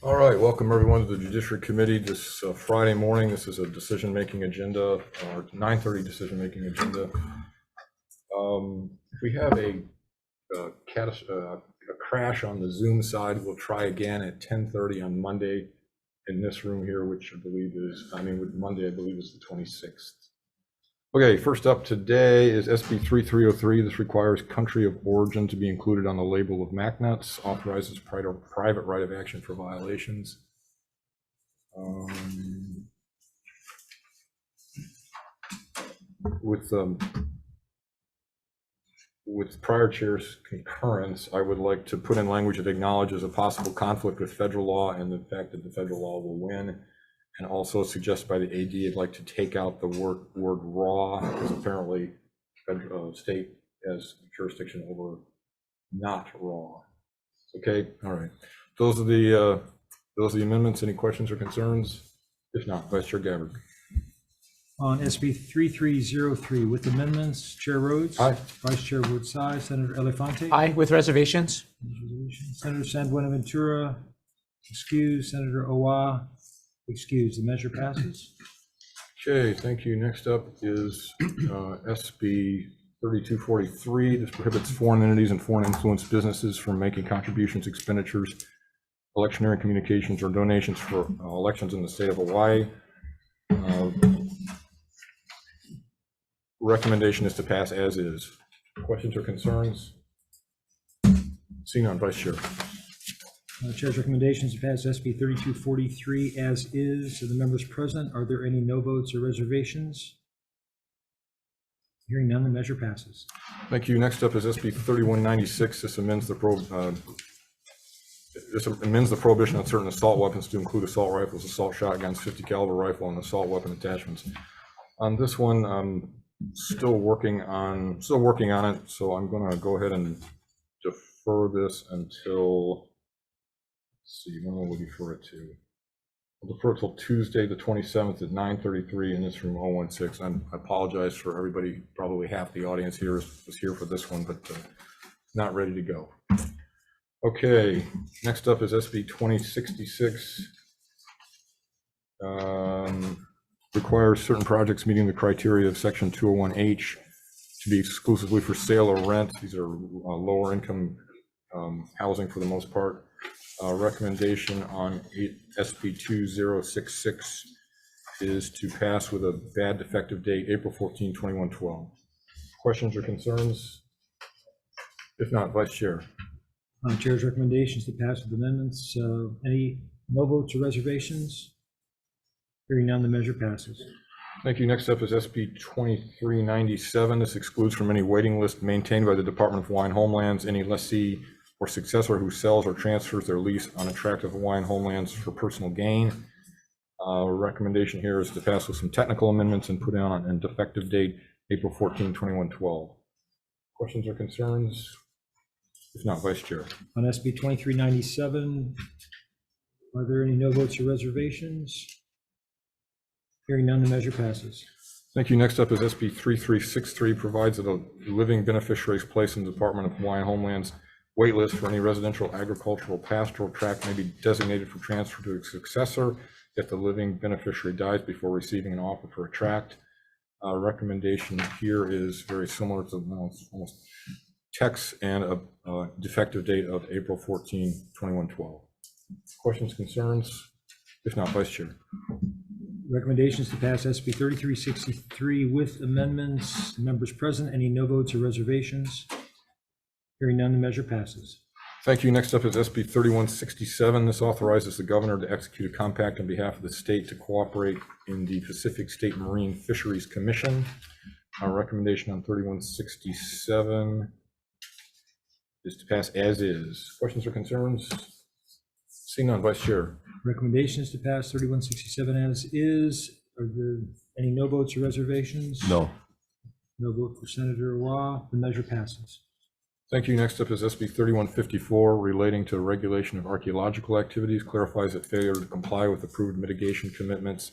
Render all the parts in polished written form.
All right, welcome everyone to the Judiciary Committee this Friday morning. This is a decision-making agenda, or 9:30 decision-making agenda. If we have a crash on the Zoom side, we'll try again at 10:30 on Monday in this room here, which I believe is, Monday I believe is the 26th. Okay, first up today is SB 3303. This requires country of origin to be included on the label of MacNuts, authorizes private right of action for violations. With prior chair's concurrence, I would like to put in language that acknowledges a possible conflict with federal law and the fact that the federal law will win. And also suggest by the AD, I'd like to take out the word raw, because apparently state has jurisdiction over not raw. Okay, all right. Those are the amendments. Any questions or concerns? If not, Vice Chair Gabbard. On SB 3303 with amendments, Chair Rhodes. Aye. Vice Chair votes aye. Senator Elefante. Aye, with reservations. Senator San Buenaventura, excused. Senator Owa, excused. The measure passes. Okay, thank you. Next up is SB 3243. This prohibits foreign entities and foreign influenced businesses from making contributions, expenditures, electioneering communications, or donations for elections in the state of Hawaii. Recommendation is to pass as is. Questions or concerns? Seeing none, Vice Chair. Chair's recommendations to pass SB 3243 as is. Of the members present, are there any no votes or reservations? Hearing none, the measure passes. Thank you. Next up is SB 3196. This amends the prohibition on certain assault weapons to include assault rifles, assault shotguns, 50 caliber rifle, and assault weapon attachments. On this one, I'm still working on it, so I'm going to go ahead and defer this until. Let's see, when will we defer it to? We'll defer it till Tuesday, the 27th at 9:33 in this room 016. I apologize for everybody. Probably half the audience here was here for this one, but not ready to go. Okay, next up is SB 2066. Requires certain projects meeting the criteria of Section 201H to be exclusively for sale or rent. These are lower income housing for the most part. Recommendation on SB 2066 is to pass with a bad effective date, April 14, 2112. Questions or concerns? If not, Vice Chair. Chair's recommendations to pass with amendments. Any no votes or reservations? Hearing none, the measure passes. Thank you. Next up is SB 2397. This excludes from any waiting list maintained by the Department of Hawaiian Homelands any lessee or successor who sells or transfers their lease on attractive Hawaiian homelands for personal gain. Recommendation here is to pass with some technical amendments and put on an effective date, April 14, 2112. Questions or concerns? If not, Vice Chair. On SB 2397, are there any no votes or reservations? Hearing none, the measure passes. Thank you. Next up is SB 3363, provides that a living beneficiary is placed in the Department of Hawaiian Homeland's waitlist for any residential, agricultural, pastoral tract may be designated for transfer to a successor if the living beneficiary dies before receiving an offer for a tract. Recommendation here is very similar to almost text and a defective date of April 14, 2112. Questions, concerns? If not, Vice Chair. Recommendations to pass SB 3363 with amendments. Members present, any no votes or reservations? Hearing none, the measure passes. Thank you. Next up is SB 3167. This authorizes the governor to execute a compact on behalf of the state to cooperate in the Pacific State Marine Fisheries Commission. Our recommendation on 3167 is to pass as is. Questions or concerns? Seeing none, Vice Chair. Recommendations to pass 3167 as is. Are there any no votes or reservations? No. No vote for Senator Wah. The measure passes. Thank you. Next up is SB 3154 relating to regulation of archaeological activities. Clarifies that failure to comply with approved mitigation commitments,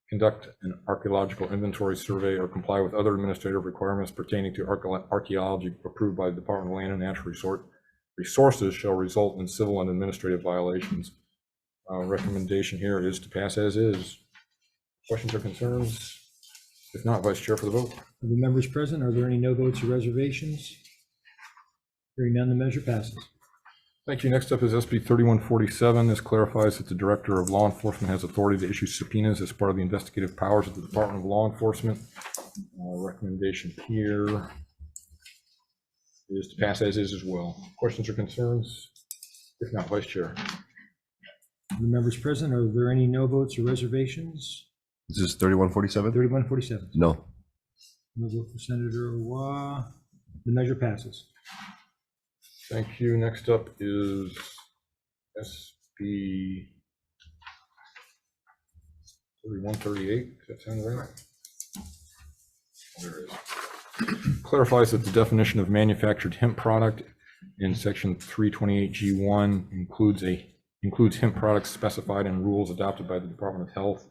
conduct an archaeological inventory survey, or comply with other administrative requirements pertaining to archaeology approved by the Department of Land and Natural Resources shall result in civil and administrative violations. Recommendation here is to pass as is. Questions or concerns? If not, Vice Chair for the vote. Of the members present, are there any no votes or reservations? Hearing none, the measure passes. Thank you. Next up is SB 3147. This clarifies that the Director of Law Enforcement has authority to issue subpoenas as part of the investigative powers of the Department of Law Enforcement. Recommendation here is to pass as is well. Questions or concerns? If not, Vice Chair. Of the members present, are there any no votes or reservations? Is this 3147? 3147. No. No vote for Senator Waugh. The measure passes. Thank you. Next up is SB 3138. Does that sound right? There it is. Clarifies that the definition of manufactured hemp product in section 328G1 includes hemp products specified in rules adopted by the Department of Health.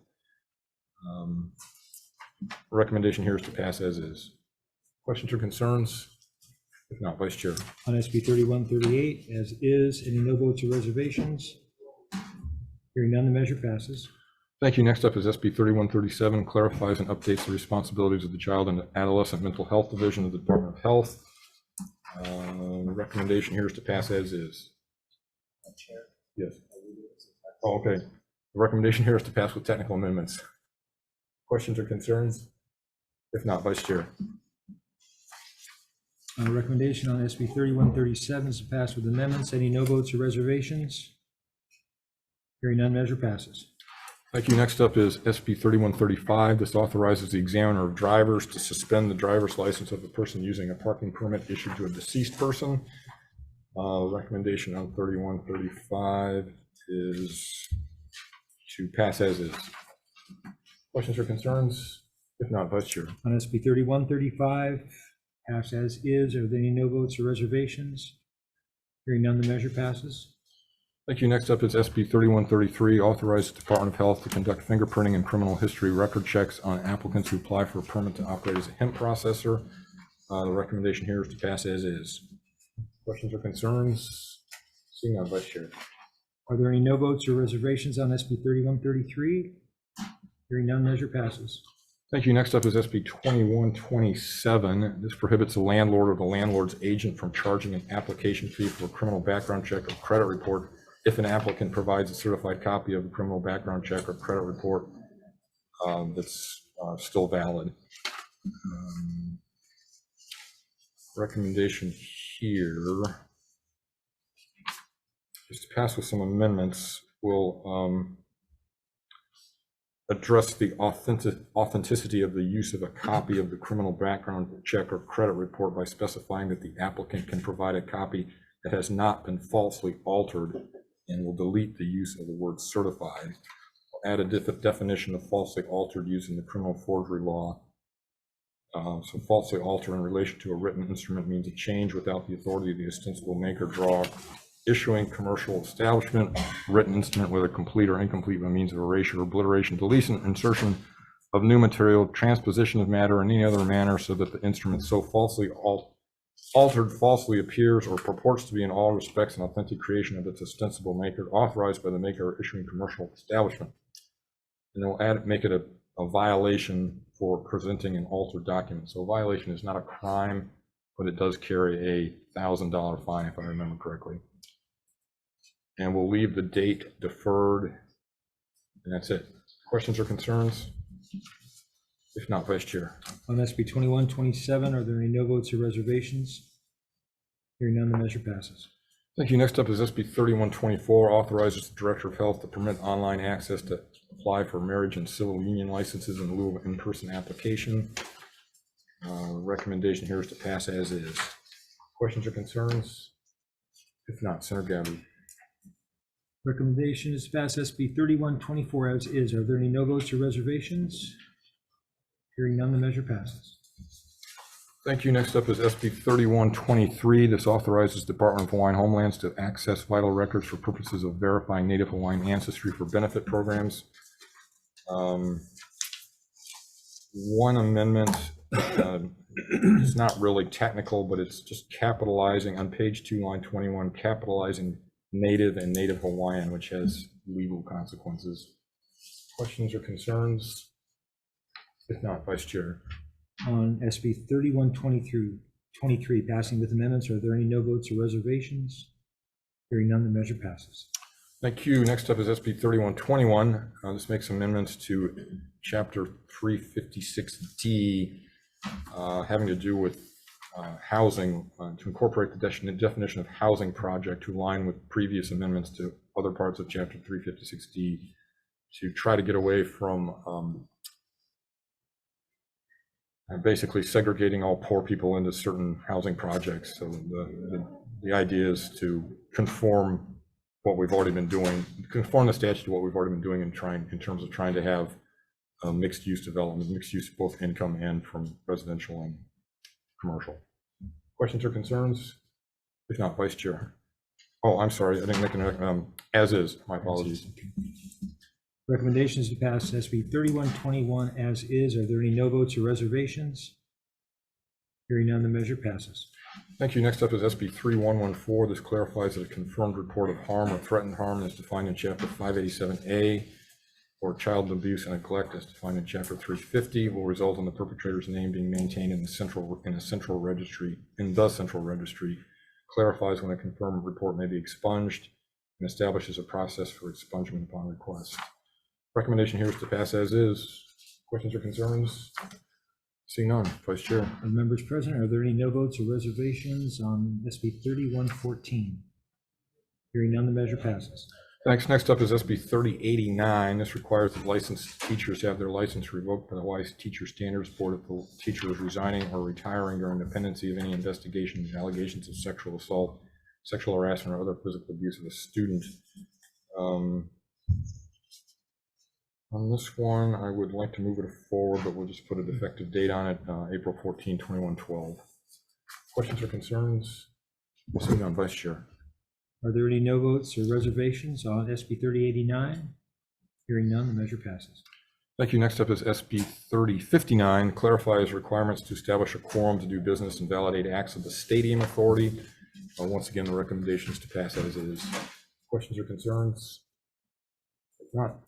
Recommendation here is to pass as is. Questions or concerns? If not, Vice Chair. On SB 3138, as is, any no votes or reservations? Hearing none, the measure passes. Thank you. Next up is SB 3137, clarifies and updates the responsibilities of the Child and Adolescent Mental Health Division of the Department of Health. The recommendation here is to pass as is. Chair. Yes. Oh, okay. The recommendation here is to pass with technical amendments. Questions or concerns? If not, Vice Chair. Recommendation on SB 3137 is to pass with amendments. Any no votes or reservations? Hearing none, measure passes. Thank you. Next up is SB 3135. This authorizes the examiner of drivers to suspend the driver's license of a person using a parking permit issued to a deceased person. Recommendation on 3135 is to pass as is. Questions or concerns? If not, Vice Chair. On SB 3135, pass as is. Are there any no votes or reservations? Hearing none, the measure passes. Thank you. Next up is SB 3133, authorizes the Department of Health to conduct fingerprinting and criminal history record checks on applicants who apply for a permit to operate as a hemp processor. The recommendation here is to pass as is. Questions or concerns? Seeing none, Vice Chair. Are there any no votes or reservations on SB 3133? Hearing none, measure passes. Thank you. Next up is SB 2127. This prohibits the landlord or the landlord's agent from charging an application fee for a criminal background check or credit report if an applicant provides a certified copy of the criminal background check or credit report that's still valid. Recommendation here is to pass with some amendments. Will address the authenticity of the use of a copy of the criminal background check or credit report by specifying that the applicant can provide a copy that has not been falsely altered, and will delete the use of the word certified. We'll add a definition of falsely altered used in the criminal forgery law. So falsely alter in relation to a written instrument means a change without the authority of the ostensible maker, drawer, issuing, commercial establishment, written instrument, whether complete or incomplete by means of erasure, obliteration, deletion, insertion of new material, transposition of matter, in any other manner so that the instrument so falsely altered falsely appears or purports to be in all respects an authentic creation of its ostensible maker, authorized by the maker or issuing commercial establishment. And they'll make it a violation for presenting an altered document. So a violation is not a crime, but it does carry a $1,000 fine, if I remember correctly. And we'll leave the date deferred, and that's it. Questions or concerns? If not, Vice Chair. On SB 2127, are there any no votes or reservations? Hearing none, the measure passes. Thank you. Next up is SB 3124, authorizes the Director of Health to permit online access to apply for marriage and civil union licenses in lieu of in-person application. Recommendation here is to pass as is. Questions or concerns? If not, Senator Gabbard. Recommendation is to pass SB 3124 as is. Are there any no votes or reservations? Hearing none, the measure passes. Thank you. Next up is SB 3123. This authorizes the Department of Hawaiian Homelands to access vital records for purposes of verifying Native Hawaiian ancestry for benefit programs. One amendment, it's not really technical, but it's just capitalizing on page 2, line 21, capitalizing Native and Native Hawaiian, which has legal consequences. Questions or concerns? If not, Vice Chair. On SB 3123, passing with amendments, are there any no votes or reservations? Hearing none, the measure passes. Thank you. Next up is SB 3121. This makes amendments to Chapter 356D, having to do with housing, to incorporate the definition of housing project to align with previous amendments to other parts of Chapter 356D, to try to get away from basically segregating all poor people into certain housing projects. So the idea is to conform what we've already been doing, conform the statute to what we've already been doing, and in terms of trying to have mixed use development, mixed use both income and from residential and commercial. Questions or concerns? If not, Vice Chair. Oh, I'm sorry, I didn't make an as is. My apologies. Recommendations to pass SB 3121 as is. Are there any no votes or reservations? Hearing none, the measure passes. Thank you. Next up is SB 3114. This clarifies that a confirmed report of harm or threatened harm is defined in Chapter 587A, or child abuse and neglect as defined in Chapter 350, will result in the perpetrator's name being maintained in the central registry. Clarifies when a confirmed report may be expunged and establishes a process for expungement upon request. Recommendation here is to pass as is. Questions or concerns? Seeing none, Vice Chair. Members present, are there any no votes or reservations on SB 3114? Hearing none, the measure passes. Thanks. Next up is SB 3089. This requires that licensed teachers have their license revoked by the Hawaii Teacher Standards Board if the teacher is resigning or retiring during the pendency of any investigation of allegations of sexual assault, sexual harassment, or other physical abuse of a student. On this one, I would like to move it forward, but we'll just put a effective date on it, April 14, 2112. Questions or concerns? Seeing none, Vice Chair. Are there any no votes or reservations on SB 3089? Hearing none, the measure passes. Thank you. Next up is SB 3059. Clarifies requirements to establish a quorum to do business and validate acts of the Stadium Authority. Once again, the recommendation is to pass as is. Questions or concerns? If not,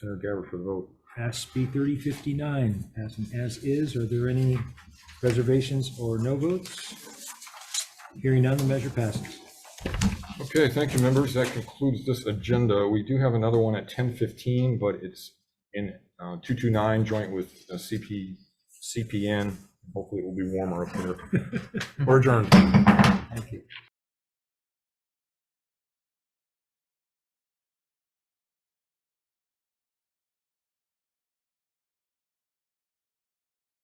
Senator Gabbard for the vote. SB 3059, passing as is. Are there any reservations or no votes? Hearing none, the measure passes. Okay, thank you, members. That concludes this agenda. We do have another one at 10:15, but it's in 229 joint with CPN. Hopefully it will be warmer up here. We're adjourned. Thank you.